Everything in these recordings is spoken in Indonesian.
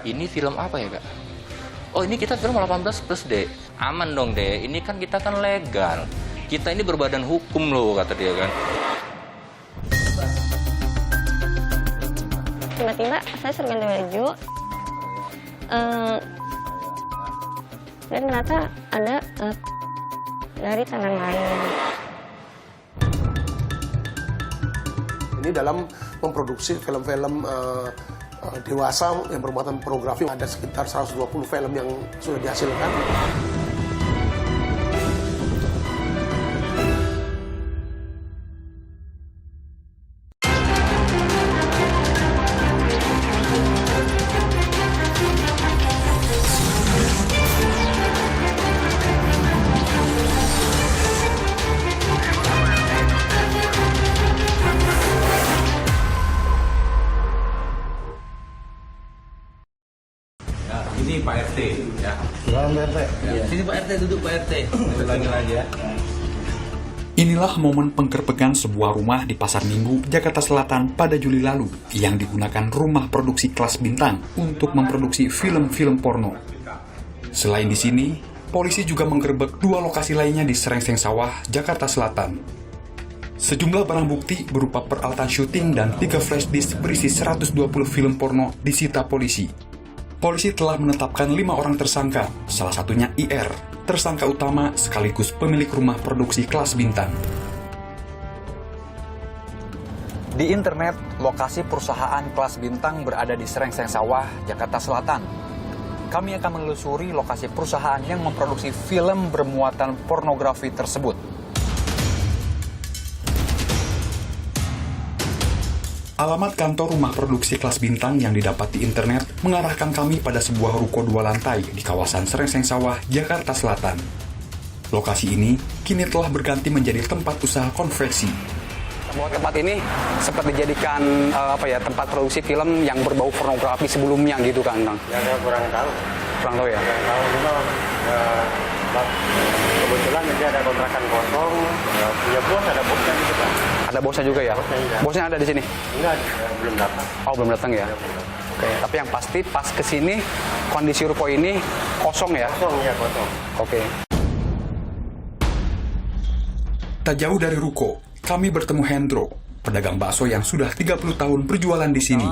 Ini film apa ya, Kak? Oh, ini kita film 18 plus, Dek. Aman dong, Dek. Ini kan kita kan legal. Kita ini berbadan hukum loh, kata dia kan. Tiba-tiba saya suruh ganti baju. Dan ternyata ada dari tangan lain. Ini dalam memproduksi film-film dewasa yang bermuatan pornografi, ada sekitar 120 film yang sudah dihasilkan. Ini Pak RT ya. Selamat Pak RT. Ya. Sini Pak RT, duduk Pak RT. Lagi ya. Inilah momen penggerbekan sebuah rumah di Pasar Minggu, Jakarta Selatan pada Juli lalu yang digunakan rumah produksi kelas bintang untuk memproduksi film-film porno. Selain di sini, polisi juga menggerebek 2 lokasi lainnya di Serengseng Sawah, Jakarta Selatan. Sejumlah barang bukti berupa peralatan syuting dan 3 flash disk berisi 120 film porno disita polisi. Polisi telah menetapkan 5 orang tersangka, salah satunya IR, tersangka utama sekaligus pemilik rumah produksi kelas bintang. Di internet, lokasi perusahaan kelas bintang berada di Serengseng Sawah, Jakarta Selatan. Kami akan menelusuri lokasi perusahaan yang memproduksi film bermuatan pornografi tersebut. Alamat kantor rumah produksi kelas bintang yang didapat di internet mengarahkan kami pada sebuah ruko 2 lantai di kawasan Serengseng Sawah, Jakarta Selatan. Lokasi ini kini telah berganti menjadi tempat usaha konveksi. Bahwa tempat ini sempat dijadikan tempat produksi film yang berbau pornografi sebelumnya gitu kan, Kang? Ya, saya kurang tahu. Kurang tahu ya? Kurang tahu juga. Kebetulan nanti ada kontrakan kosong, punya bos, ada bosnya gitu kan. Ada bosnya juga ya? Bosnya ada di sini? Enggak, belum datang. Oh, belum datang ya? Oke, tapi yang pasti pas ke sini kondisi ruko ini kosong ya? Kosong, ya kosong. Oke. Tak jauh dari ruko, kami bertemu Hendro, pedagang bakso yang sudah 30 tahun berjualan di sini.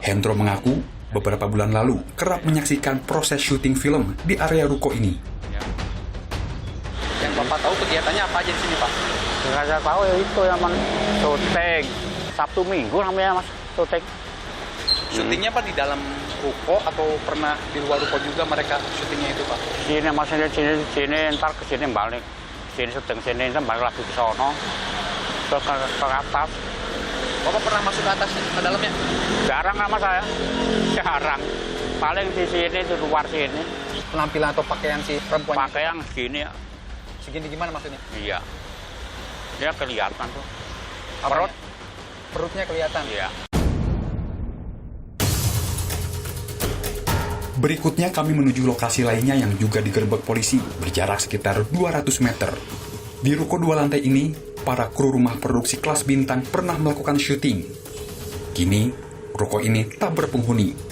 Hendro mengaku beberapa bulan lalu kerap menyaksikan proses syuting film di area ruko ini. Yang Bapak tahu kegiatannya apa aja di sini, Pak? Nggak saya tahu ya itu yang syuting. Sabtu Minggu namanya Mas, syuting. Syutingnya Pak di dalam ruko atau pernah di luar ruko juga mereka syutingnya itu, Pak? Sini masnya sini, ntar ke sini balik. Sini syuting sini, ntar balik lagi ke sono. Ke atas. Bapak pernah masuk ke atas ke dalamnya? Jarang sama saya. Jarang. Paling di sini, di luar sini. Penampilan atau pakaian si perempuan? Pakaian segini ya. Segini gimana maksudnya? Iya. Dia kelihatan tuh. Perut? Perutnya kelihatan? Iya. Berikutnya kami menuju lokasi lainnya yang juga digerebek polisi, berjarak sekitar 200 meter. Di ruko 2 lantai ini, para kru rumah produksi kelas bintang pernah melakukan syuting. Kini, ruko ini tak berpenghuni.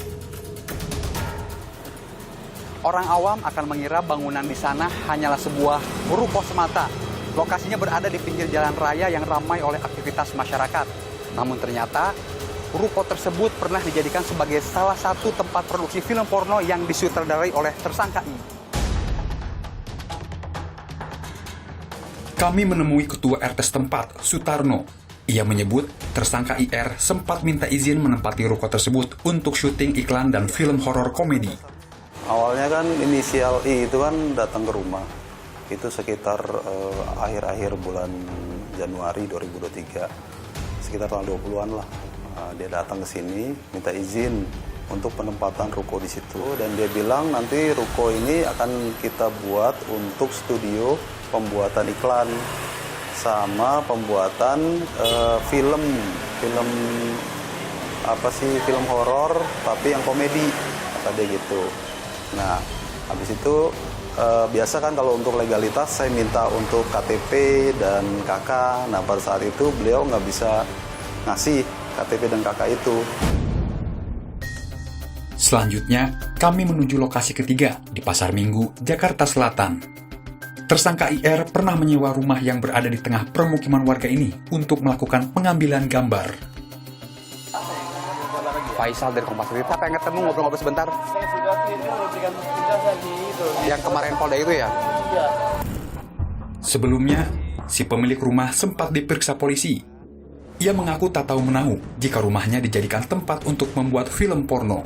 Orang awam akan mengira bangunan di sana hanyalah sebuah ruko semata. Lokasinya berada di pinggir jalan raya yang ramai oleh aktivitas masyarakat. Namun ternyata, ruko tersebut pernah dijadikan sebagai salah satu tempat produksi film porno yang disutradarai oleh tersangka I. Kami menemui ketua RT setempat, Sutarno. Ia menyebut tersangka IR sempat minta izin menempati ruko tersebut untuk syuting iklan dan film horor komedi. Awalnya kan inisial I itu kan datang ke rumah. Itu sekitar akhir-akhir bulan Januari 2023. Sekitar tanggal 20-an lah. Dia datang ke sini minta izin untuk penempatan ruko di situ, dan dia bilang nanti ruko ini akan kita buat untuk studio pembuatan iklan sama pembuatan film horor tapi yang komedi, kata dia gitu. Nah, habis itu biasa kan kalau untuk legalitas saya minta untuk KTP dan KK. Nah, pada saat itu beliau nggak bisa ngasih KTP dan KK itu. Selanjutnya, kami menuju lokasi ketiga di Pasar Minggu, Jakarta Selatan. Tersangka IR pernah menyewa rumah yang berada di tengah permukiman warga ini untuk melakukan pengambilan gambar. Faisal dari Kompas TV. Pak, pengen ketemu ngobrol-ngobrol sebentar. Saya sudah memberikan penjelasan di itu. Yang kemarin Polda itu ya? Iya. Sebelumnya, si pemilik rumah sempat diperiksa polisi. Ia mengaku tak tahu menahu jika rumahnya dijadikan tempat untuk membuat film porno.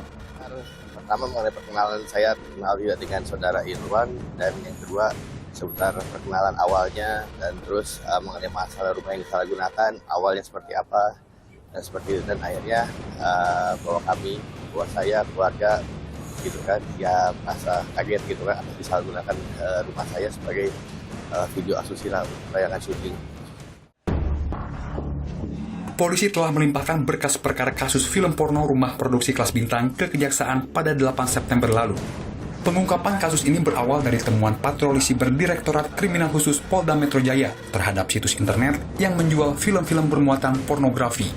Pertama mengenai perkenalan, saya kenal juga dengan saudara Irwan, dan yang kedua seputar perkenalan awalnya, dan terus mengenai masalah rumah yang disalahgunakan awalnya seperti apa dan seperti itu, dan akhirnya bahwa saya keluarga gitu kan ya merasa kaget gitu kan atas disalahgunakan rumah saya sebagai video asusila untuk tayangan syuting. Polisi telah melimpahkan berkas perkara kasus film porno rumah produksi kelas bintang ke Kejaksaan pada 8 September lalu. Pengungkapan kasus ini berawal dari temuan patroli siber Direktorat Kriminal Khusus Polda Metro Jaya terhadap situs internet yang menjual film-film bermuatan pornografi.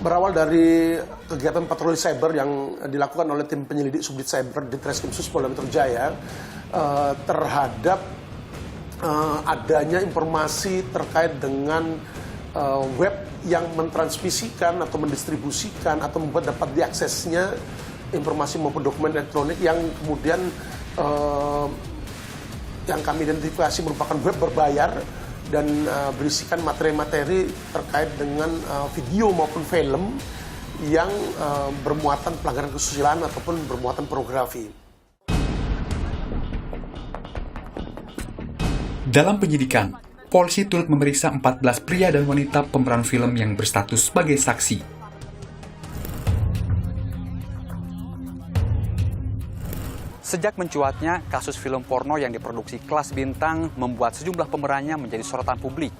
Berawal dari kegiatan patroli cyber yang dilakukan oleh tim penyelidik Subdit Cyber di Treskrimsus Polda Metro Jaya terhadap adanya informasi terkait dengan web yang mentransmisikan atau mendistribusikan atau membuat dapat diaksesnya informasi maupun dokumen elektronik yang kemudian yang kami identifikasi merupakan web berbayar dan berisikan materi-materi terkait dengan video maupun film yang bermuatan pelanggaran kesusilaan ataupun bermuatan pornografi. Dalam penyidikan, polisi turut memeriksa 14 pria dan wanita pemeran film yang berstatus sebagai saksi. Sejak mencuatnya kasus film porno yang diproduksi kelas bintang membuat sejumlah pemerannya menjadi sorotan publik.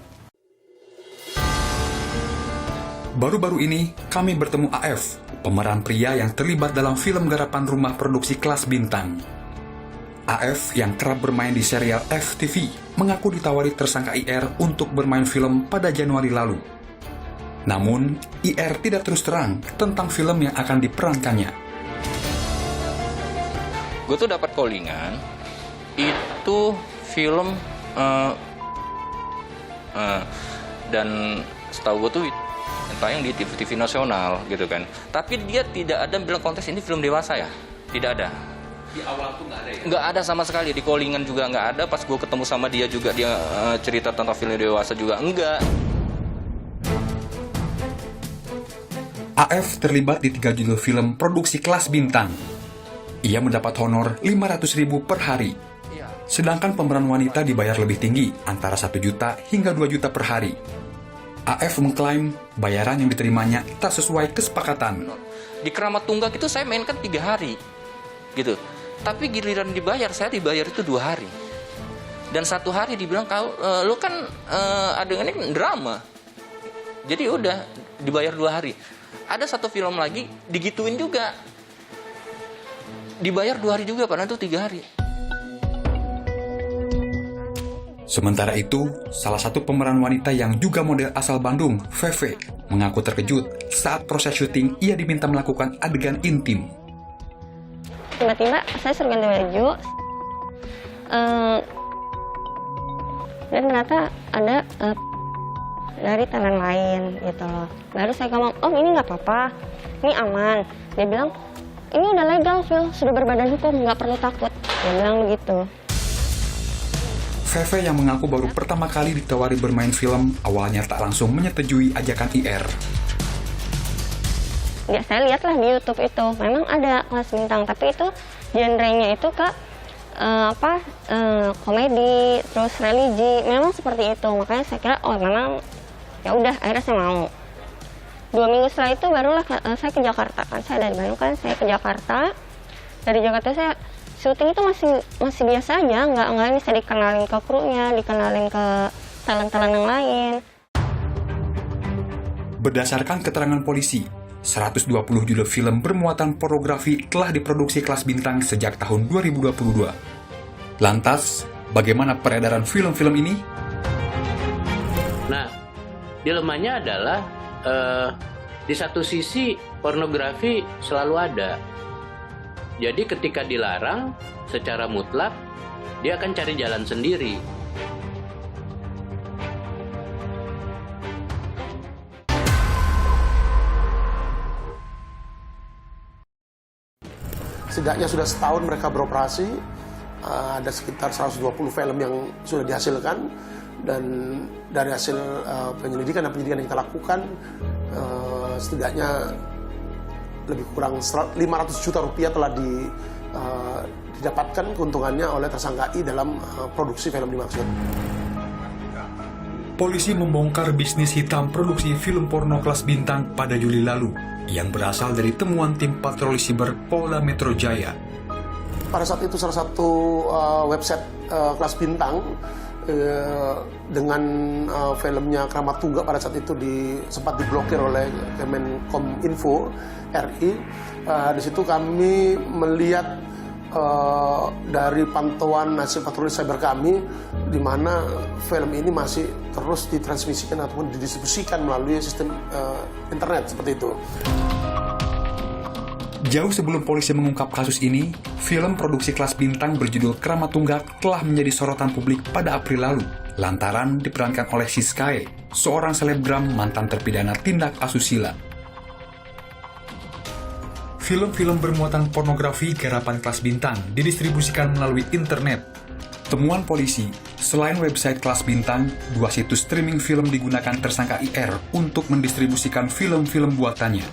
Baru-baru ini, kami bertemu AF, pemeran pria yang terlibat dalam film garapan rumah produksi kelas bintang. AF yang kerap bermain di serial FTV mengaku ditawari tersangka IR untuk bermain film pada Januari lalu. Namun, IR tidak terus terang tentang film yang akan diperankannya. Gue tuh dapat callingan, itu film dan setahu gue tuh yang tayang di TV nasional gitu kan. Tapi dia tidak ada bilang kontes ini film dewasa ya, tidak ada. Di awal tuh nggak ada ya? Nggak ada sama sekali, di callingan juga nggak ada. Pas gue ketemu sama dia juga, dia cerita tentang film dewasa juga enggak. AF terlibat di 3 judul film produksi kelas bintang. Ia mendapat honor 500.000 per hari. Sedangkan pemeran wanita dibayar lebih tinggi, antara 1 juta hingga 2 juta per hari. AF mengklaim bayaran yang diterimanya tak sesuai kesepakatan. Di Keramat Tunggak itu saya mainkan 3 hari, gitu. Tapi giliran dibayar, saya dibayar itu 2 hari. Dan 1 hari dibilang, lu kan adegannya drama. Jadi udah, dibayar 2 hari. Ada 1 film lagi, digituin juga. Dibayar 2 hari juga, padahal itu 3 hari. Sementara itu, salah satu pemeran wanita yang juga model asal Bandung, Feve, mengaku terkejut saat proses syuting ia diminta melakukan adegan intim. Tiba-tiba saya suruh ganti baju dan ternyata ada dari tangan lain gitu loh. Baru saya ngomong, oh ini nggak apa-apa, ini aman. Dia bilang, ini udah legal Phil, sudah berbadan hukum, nggak perlu takut. Dia bilang begitu. Feve yang mengaku baru pertama kali ditawari bermain film, awalnya tak langsung menyetujui ajakan IR. Ya, saya lihatlah di YouTube itu, memang ada kelas bintang, tapi itu genrenya itu komedi, terus religi, memang seperti itu. Makanya saya kira, oh memang ya udah, akhirnya saya mau. 2 minggu setelah itu barulah saya ke Jakarta, kan saya dari Bandung kan, saya ke Jakarta. Dari Jakarta saya syuting itu masih biasa aja, nggak bisa dikenalin ke krunya, dikenalin ke talent-talent yang lain. Berdasarkan keterangan polisi, 120 judul film bermuatan pornografi telah diproduksi kelas bintang sejak tahun 2022. Lantas, bagaimana peredaran film-film ini? Nah, dilemanya adalah di satu sisi pornografi selalu ada, Jadi ketika dilarang secara mutlak, dia akan cari jalan sendiri. Setidaknya sudah setahun mereka beroperasi, ada sekitar 120 film yang sudah dihasilkan, dan dari hasil penyelidikan dan penyidikan yang kita lakukan, setidaknya lebih kurang 500 juta rupiah telah didapatkan keuntungannya oleh tersangka I dalam produksi film dimaksud. Polisi membongkar bisnis hitam produksi film porno kelas bintang pada Juli lalu yang berasal dari temuan tim patroli siber Polda Metro Jaya. Pada saat itu salah satu website kelas bintang dengan filmnya Kramat Tunggal pada saat itu sempat diblokir oleh Kemenkominfo RI. Di situ kami melihat dari pantauan hasil patroli cyber kami, di mana film ini masih terus ditransmisikan ataupun didistribusikan melalui sistem internet seperti itu. Jauh sebelum polisi mengungkap kasus ini, film produksi kelas bintang berjudul Kramat Tunggal telah menjadi sorotan publik pada April lalu, lantaran diperankan oleh Siskae, seorang selebgram mantan terpidana tindak asusila. Film-film bermuatan pornografi garapan kelas bintang didistribusikan melalui internet. Temuan polisi, selain website kelas bintang, 2 situs streaming film digunakan tersangka IR untuk mendistribusikan film-film buatannya.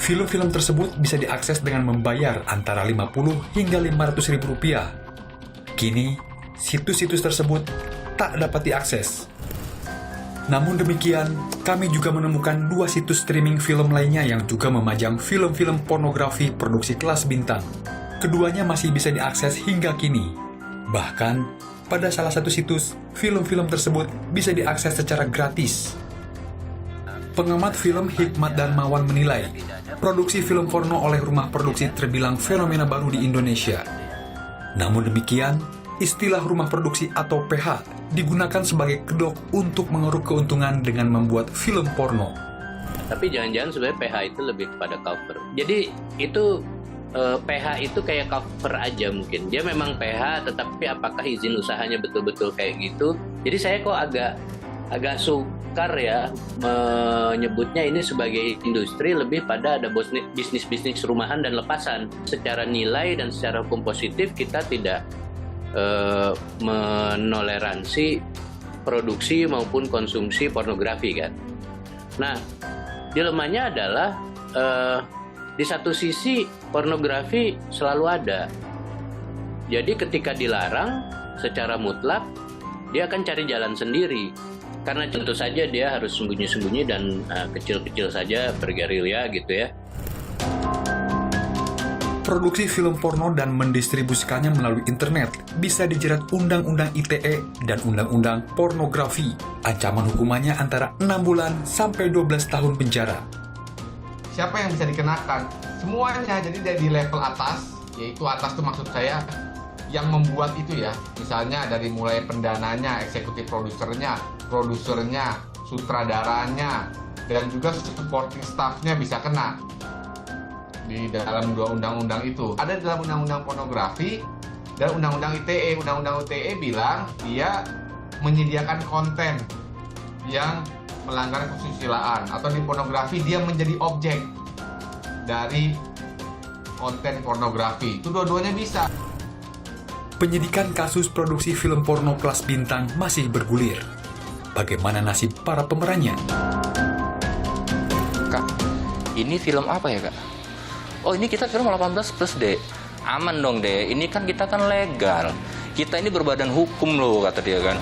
Film-film tersebut bisa diakses dengan membayar antara 50 hingga 500 ribu rupiah. Kini, situs-situs tersebut tak dapat diakses. Namun demikian, kami juga menemukan 2 situs streaming film lainnya yang juga memajang film-film pornografi produksi kelas bintang. Keduanya masih bisa diakses hingga kini. Bahkan, pada salah satu situs, film-film tersebut bisa diakses secara gratis. Pengamat film Hikmat Darmawan menilai, produksi film porno oleh rumah produksi terbilang fenomena baru di Indonesia. Namun demikian, istilah rumah produksi atau PH digunakan sebagai kedok untuk mengeruk keuntungan dengan membuat film porno. Tapi jangan-jangan sebenarnya PH itu lebih kepada cover. Jadi itu PH itu kayak cover aja mungkin. Dia memang PH, tetapi apakah izin usahanya betul-betul kayak gitu? Jadi saya kok agak sukar ya menyebutnya ini sebagai industri, lebih pada ada bisnis-bisnis rumahan dan lepasan. Secara nilai dan secara hukum positif kita tidak menoleransi produksi maupun konsumsi pornografi kan. Nah, dilemanya adalah di satu sisi pornografi selalu ada. Jadi ketika dilarang secara mutlak, dia akan cari jalan sendiri. Karena tentu saja dia harus sembunyi-sembunyi dan kecil-kecil saja bergerilya gitu ya. Produksi film porno dan mendistribusikannya melalui internet bisa dijerat Undang-Undang ITE dan Undang-Undang Pornografi. Ancaman hukumannya antara 6 bulan sampai 12 tahun penjara. Siapa yang bisa dikenakan? Semuanya, jadi dari level atas, yaitu atas itu maksud saya yang membuat itu ya, misalnya dari mulai pendananya, eksekutif produsernya, sutradaranya, dan juga supporting staff-nya bisa kena di dalam 2 undang-undang itu. Ada dalam undang-undang pornografi dan undang-undang ITE. Undang-undang ITE bilang dia menyediakan konten yang melanggar kesusilaan, atau di pornografi dia menjadi objek dari konten pornografi. Itu dua-duanya bisa. Penyidikan kasus produksi film porno kelas bintang masih bergulir. Bagaimana nasib para pemerannya? Kak, ini film apa ya, Kak? Oh, ini kita film 18 plus, Dek. Aman dong, Dek. Ini kan kita kan legal. Kita ini berbadan hukum loh, kata dia kan.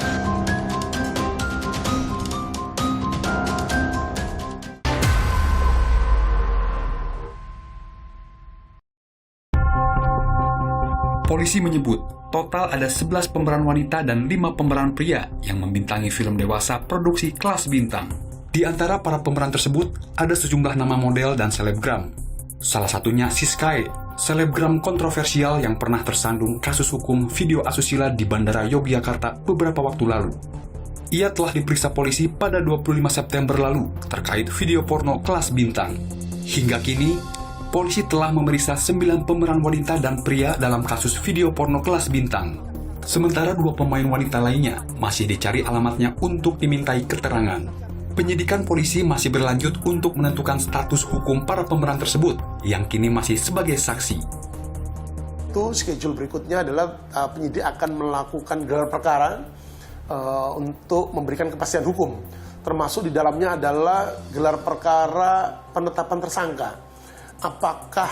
Polisi menyebut, total ada 11 pemeran wanita dan 5 pemeran pria yang membintangi film dewasa produksi kelas bintang. Di antara para pemeran tersebut, ada sejumlah nama model dan selebgram. Salah satunya Siskae, selebgram kontroversial yang pernah tersandung kasus hukum video asusila di Bandara Yogyakarta beberapa waktu lalu. Ia telah diperiksa polisi pada 25 September lalu terkait video porno kelas bintang. Hingga kini, polisi telah memeriksa 9 pemeran wanita dan pria dalam kasus video porno kelas bintang. Sementara 2 pemain wanita lainnya masih dicari alamatnya untuk dimintai keterangan. Penyidikan polisi masih berlanjut untuk menentukan status hukum para pemeran tersebut yang kini masih sebagai saksi. Itu schedule berikutnya adalah penyidik akan melakukan gelar perkara untuk memberikan kepastian hukum. Termasuk di dalamnya adalah gelar perkara penetapan tersangka. Apakah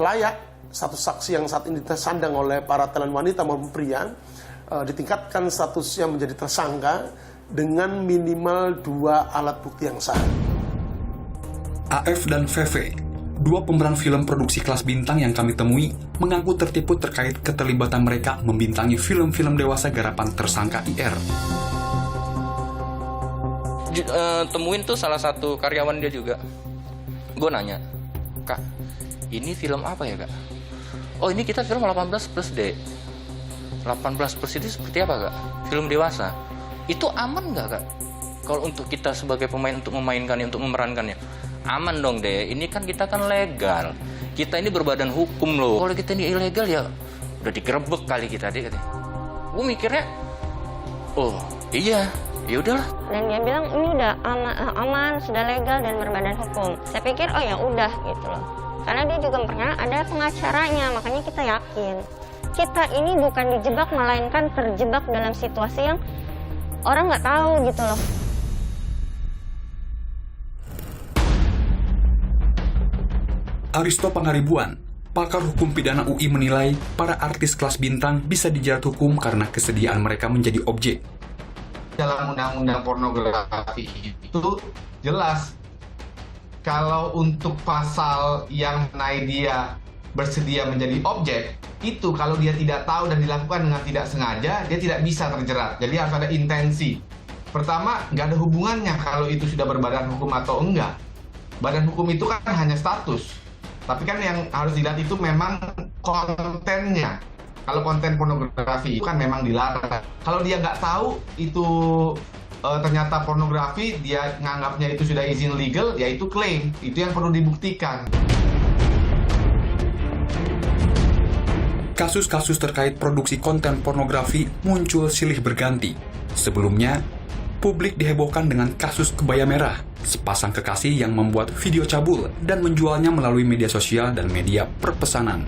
layak satu saksi yang saat ini tersandang oleh para talent wanita maupun pria ditingkatkan statusnya menjadi tersangka dengan minimal 2 alat bukti yang sah. AF dan VV, 2 pemeran film produksi kelas bintang yang kami temui, mengaku tertipu terkait keterlibatan mereka membintangi film-film dewasa garapan tersangka IR. Temuin tuh salah satu karyawan dia juga. Gue nanya, "Kak, ini film apa ya, Kak?" "Oh, ini kita film 18 plus, Dek." 18 plus itu seperti apa, Kak? Film dewasa. Itu aman nggak, Kak? Kalau untuk kita sebagai pemain untuk memainkannya, untuk memerankannya. Aman dong, Dek. Ini kan kita kan legal. Kita ini berbadan hukum loh. Kalau kita ini ilegal ya udah digerebek kali kita, Dek. Gue mikirnya, oh iya, ya udahlah. Dan dia bilang ini udah aman, sudah legal dan berbadan hukum. Saya pikir oh ya udah gitu loh. Karena dia juga pernah ada pengacaranya, makanya kita yakin. Kita ini bukan dijebak, melainkan terjebak dalam situasi yang orang nggak tahu gitu loh. Aristo Pangaribuan, pakar hukum pidana UI menilai para artis kelas bintang bisa dijerat hukum karena kesediaan mereka menjadi objek. Dalam undang-undang pornografi itu jelas kalau untuk pasal yang mengenai dia bersedia menjadi objek, itu kalau dia tidak tahu dan dilakukan dengan tidak sengaja, dia tidak bisa terjerat. Jadi harus ada intensi. Pertama, nggak ada hubungannya kalau itu sudah berbadan hukum atau enggak. Badan hukum itu kan hanya status. Tapi kan yang harus dilihat itu memang kontennya. Kalau konten pornografi itu kan memang dilarang. Kalau dia nggak tahu itu ternyata pornografi, dia nganggapnya itu sudah izin legal, ya itu klaim. Itu yang perlu dibuktikan. Kasus-kasus terkait produksi konten pornografi muncul silih berganti. Sebelumnya, publik dihebohkan dengan kasus kebaya merah, sepasang kekasih yang membuat video cabul dan menjualnya melalui media sosial dan media perpesanan.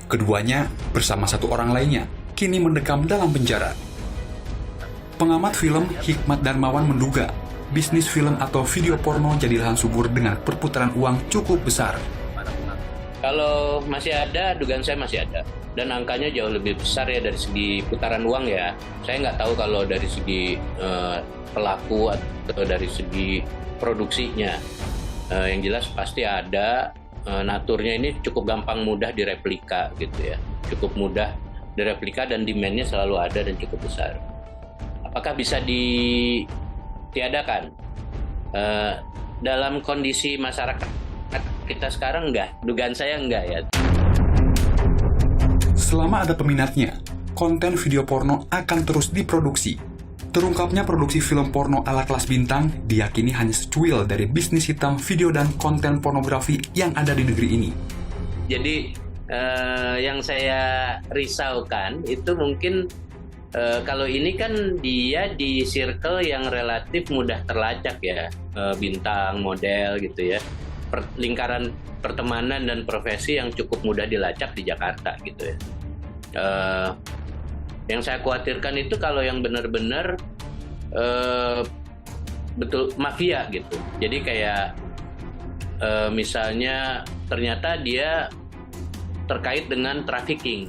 Keduanya, bersama 1 orang lainnya, kini mendekam dalam penjara. Pengamat film Hikmat Darmawan menduga, bisnis film atau video porno jadi lahan subur dengan perputaran uang cukup besar. Kalau masih ada, dugaan saya masih ada. Dan angkanya jauh lebih besar ya dari segi putaran uang ya. Saya nggak tahu kalau dari segi pelaku atau dari segi produksinya. Yang jelas pasti ada. Naturnya ini cukup gampang mudah direplika gitu ya. Cukup mudah direplika dan demand-nya selalu ada dan cukup besar. Apakah bisa ditiadakan? Dalam kondisi masyarakat kita sekarang enggak, dugaan saya enggak ya. Selama ada peminatnya, konten video porno akan terus diproduksi. Terungkapnya produksi film porno ala kelas bintang diyakini hanya secuil dari bisnis hitam video dan konten pornografi yang ada di negeri ini. Jadi yang saya risaukan itu mungkin kalau ini kan dia di circle yang relatif mudah terlacak ya, bintang, model gitu ya. Lingkaran pertemanan dan profesi yang cukup mudah dilacak di Jakarta gitu ya. Yang saya khawatirkan itu kalau yang benar-benar betul mafia gitu. Jadi kayak misalnya ternyata dia terkait dengan trafficking.